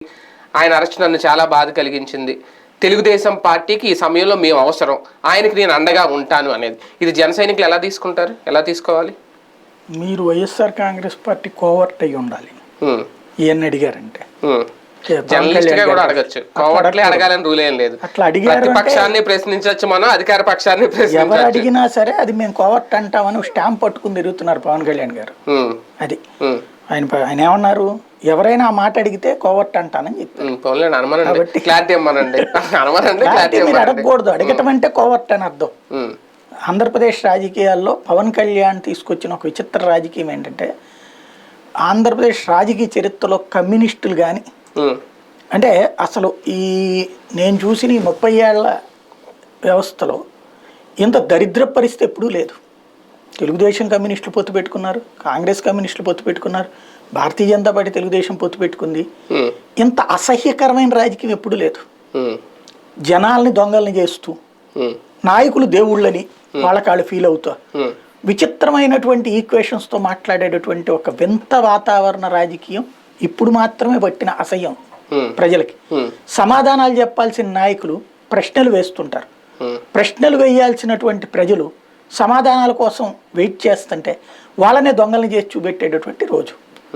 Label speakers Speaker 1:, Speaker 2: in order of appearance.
Speaker 1: ఆయన అరెస్ట్ నన్ను చాలా బాధ కలిగించింది. తెలుగుదేశం పార్టీకి ఈ సమయంలో మేము అవసరం, ఆయనకి నేను అండగా ఉంటాను అనేది. ఇది జన సైనికులు ఎలా తీసుకుంటారు, ఎలా తీసుకోవాలి?
Speaker 2: మీరు వైఎస్ఆర్ కాంగ్రెస్ పార్టీ కోవర్ట్ అయి ఉండాలి ఈయన్ని అడిగారంటే.
Speaker 1: జర్నలిస్ట్ గా కూడా అడగచ్చు, కోవర్ట్లే అడగాలని రూల్ ఏం లేదు.
Speaker 2: అట్లా అడిగారు,
Speaker 1: ప్రతిపక్షాన్ని ప్రశ్నించవచ్చు, మనం అధికార పక్షాన్ని
Speaker 2: ఎవరు అడిగినా సరే అది మేము కోవర్ట్ అంటామని స్టాంప్ పట్టుకుని తిరుగుతున్నారు పవన్ కళ్యాణ్ గారు. అది ఆయన ఏమన్నారు, ఎవరైనా ఆ మాట అడిగితే కోవర్ట్ అంటానని చెప్పారు. మీరు అడగకూడదు, అడగటం అంటే కోవర్ట్ అని అర్థం. ఆంధ్రప్రదేశ్ రాజకీయాల్లో పవన్ కళ్యాణ్ తీసుకొచ్చిన ఒక విచిత్ర రాజకీయం ఏంటంటే, ఆంధ్రప్రదేశ్ రాజకీయ చరిత్రలో కమ్యూనిస్టులు కానీ అంటే అసలు నేను చూసిన ఈ 30 ఏళ్ల వ్యవస్థలో ఇంత దరిద్ర పరిస్థితి ఎప్పుడూ లేదు. తెలుగుదేశం కమ్యూనిస్టులు పొత్తు పెట్టుకున్నారు, కాంగ్రెస్ కమ్యూనిస్టులు పొత్తు పెట్టుకున్నారు, భారతీయ జనతా పార్టీ తెలుగుదేశం పొత్తు పెట్టుకుంది. ఇంత అసహ్యకరమైన రాజకీయం ఎప్పుడూ లేదు. జనాల్ని దొంగల్ని చేస్తూ, నాయకులు దేవుళ్ళని వాళ్ళకాళ్ళు ఫీల్ అవుతా, విచిత్రమైనటువంటి ఈక్వేషన్స్తో మాట్లాడేటటువంటి ఒక వింత వాతావరణ రాజకీయం ఇప్పుడు మాత్రమే పట్టిన అసహ్యం ప్రజలకి. సమాధానాలు చెప్పాల్సిన నాయకులు ప్రశ్నలు వేస్తుంటారు, ప్రశ్నలు వేయాల్సినటువంటి ప్రజలు సమాధానాల కోసం వెయిట్ చేస్తుంటే వాళ్ళనే దొంగల్ని చేసి చూపెట్టేటటువంటి రోజు.